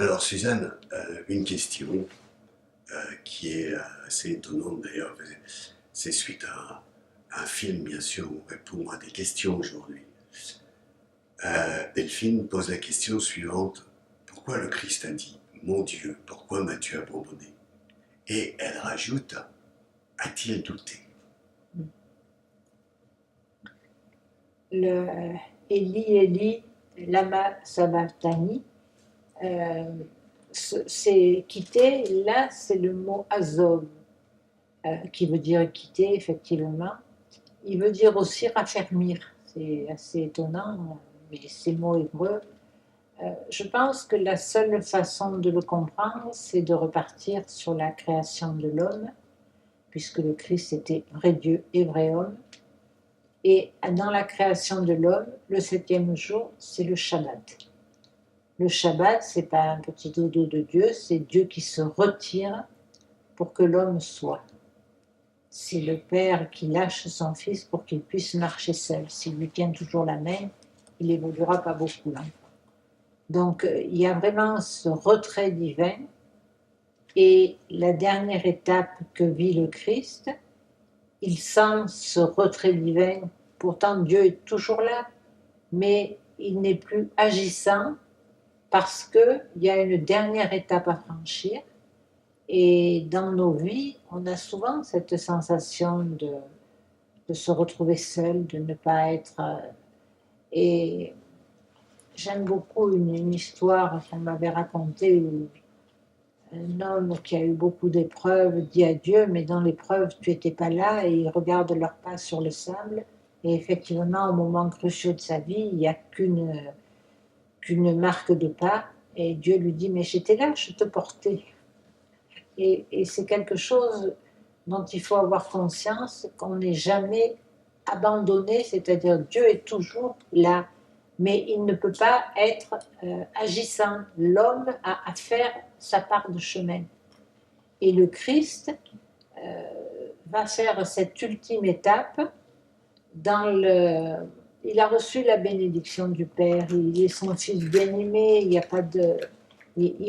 Alors Suzanne, une question qui est assez étonnante d'ailleurs, c'est suite à un film bien sûr, on répond à des questions aujourd'hui. Delphine pose la question suivante, pourquoi le Christ a dit, mon Dieu, pourquoi m'as-tu abandonné? Et elle rajoute, a-t-il douté? Le Eli Eli lama sabachthani, c'est quitter. Là, c'est le mot azov qui veut dire quitter, effectivement. Il veut dire aussi raffermir. C'est assez étonnant, mais c'est le mot hébreu. Je pense que la seule façon de le comprendre, c'est de repartir sur la création de l'homme, puisque le Christ était vrai Dieu et vrai homme. Et dans la création de l'homme, le 7e jour, c'est le Shabbat. Le Shabbat, c'est pas un petit dodo de Dieu, c'est Dieu qui se retire pour que l'homme soit. C'est le Père qui lâche son Fils pour qu'il puisse marcher seul. S'il lui tient toujours la main, il n'évoluera pas beaucoup. Hein. Donc, il y a vraiment ce retrait divin. Et la dernière étape que vit le Christ, il sent ce retrait divin. Pourtant, Dieu est toujours là, mais il n'est plus agissant parce qu'il y a une dernière étape à franchir. Et dans nos vies, on a souvent cette sensation de se retrouver seul, de ne pas être... et j'aime beaucoup une histoire qu'on m'avait racontée où un homme qui a eu beaucoup d'épreuves dit à Dieu, mais dans l'épreuve, tu n'étais pas là, et il regarde leurs pas sur le sable. Et effectivement, au moment cruciaux de sa vie, il n'y a qu'une marque de pas. Et Dieu lui dit, mais j'étais là, je te portais. Et c'est quelque chose dont il faut avoir conscience, qu'on n'est jamais abandonné, c'est-à-dire Dieu est toujours là, mais il ne peut pas être agissant. L'homme a à faire sa part de chemin. Et le Christ va faire cette ultime étape dans le... Il a reçu la bénédiction du Père, il est son fils bien-aimé, il n'y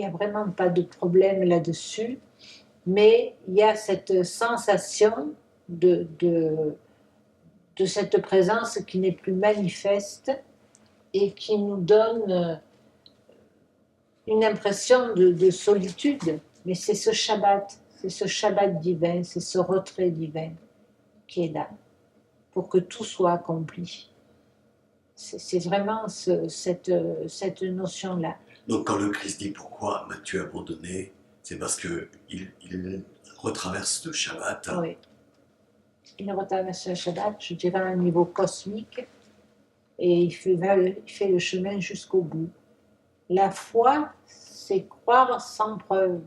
a vraiment pas de problème là-dessus, mais il y a cette sensation de cette présence qui n'est plus manifeste et qui nous donne une impression de solitude. Mais c'est ce Shabbat divin, c'est ce retrait divin qui est là, pour que tout soit accompli. C'est vraiment cette notion-là. Donc quand le Christ dit pourquoi m'as-tu abandonné, c'est parce qu'il retraverse le Shabbat. Oui. Il retraverse le Shabbat, je dirais à un niveau cosmique, et il fait le chemin jusqu'au bout. La foi, c'est croire sans preuve.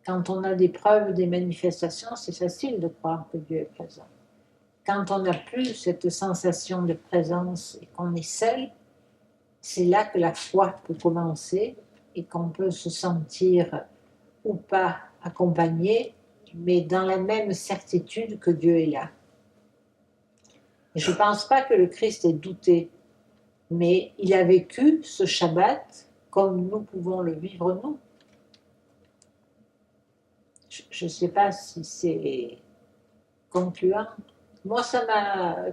Quand on a des preuves, des manifestations, c'est facile de croire que Dieu est présent. Quand on n'a plus cette sensation de présence et qu'on est seul, c'est là que la foi peut commencer et qu'on peut se sentir ou pas accompagné, mais dans la même certitude que Dieu est là. Et je ne pense pas que le Christ ait douté, mais il a vécu ce Shabbat comme nous pouvons le vivre nous. Je ne sais pas si c'est concluant. Moi,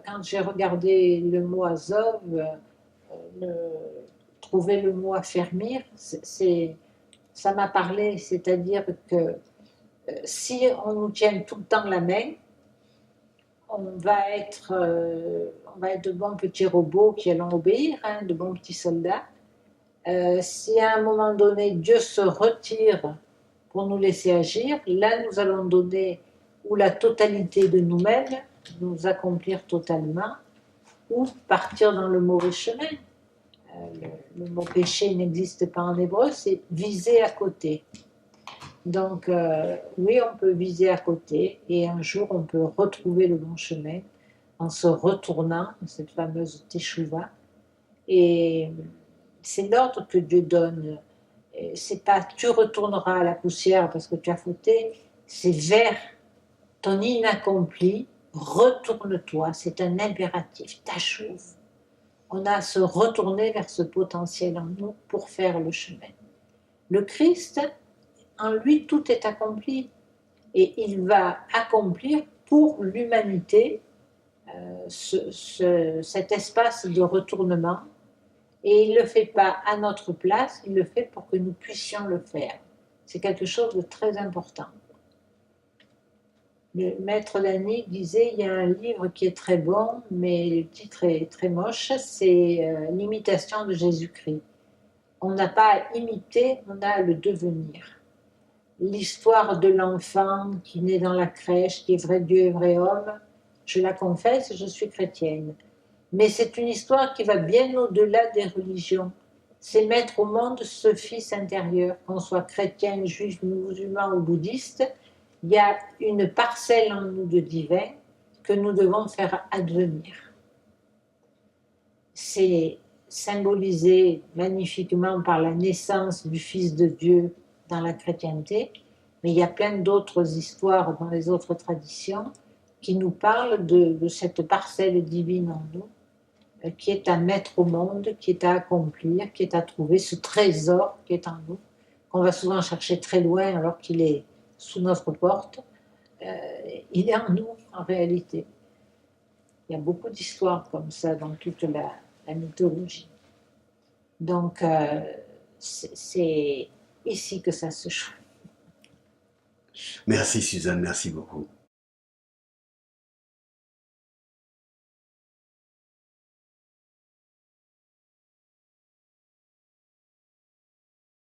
quand j'ai regardé le mot Azov, trouver le mot affermir, ça m'a parlé, c'est-à-dire que si on nous tient tout le temps la main, on va être de bons petits robots qui allons obéir, hein, de bons petits soldats. Si à un moment donné, Dieu se retire pour nous laisser agir, là nous allons donner ou la totalité de nous-mêmes, nous accomplir totalement, ou partir dans le mauvais chemin. Le mot péché n'existe pas en hébreu, c'est viser à côté. Donc oui, on peut viser à côté, et un jour on peut retrouver le bon chemin en se retournant, cette fameuse teshuva, et c'est l'ordre que Dieu donne. C'est pas tu retourneras à la poussière parce que tu as fauté, c'est vers ton inaccompli, retourne-toi, c'est un impératif, tachouv. On a à se retourner vers ce potentiel en nous pour faire le chemin. Le Christ, en lui, tout est accompli. Et il va accomplir pour l'humanité cet espace de retournement. Et il ne le fait pas à notre place, il le fait pour que nous puissions le faire. C'est quelque chose de très important. Le maître Dany disait, il y a un livre qui est très bon, mais le titre est très moche, c'est l'imitation de Jésus-Christ. On n'a pas à imiter, on a à le devenir. L'histoire de l'enfant qui naît dans la crèche, qui est vrai Dieu et vrai homme, je la confesse, je suis chrétienne. Mais c'est une histoire qui va bien au-delà des religions. C'est mettre au monde ce fils intérieur, qu'on soit chrétien, juif, musulman ou bouddhiste. Il y a une parcelle en nous de divin que nous devons faire advenir. C'est symbolisé magnifiquement par la naissance du Fils de Dieu dans la chrétienté, mais il y a plein d'autres histoires dans les autres traditions qui nous parlent de cette parcelle divine en nous, qui est à mettre au monde, qui est à accomplir, qui est à trouver, ce trésor qui est en nous, qu'on va souvent chercher très loin alors qu'il est sous notre porte. Il est en nous en réalité. Il y a beaucoup d'histoires comme ça dans toute la mythologie. Donc, c'est ici que ça se joue. Merci Suzanne, merci beaucoup.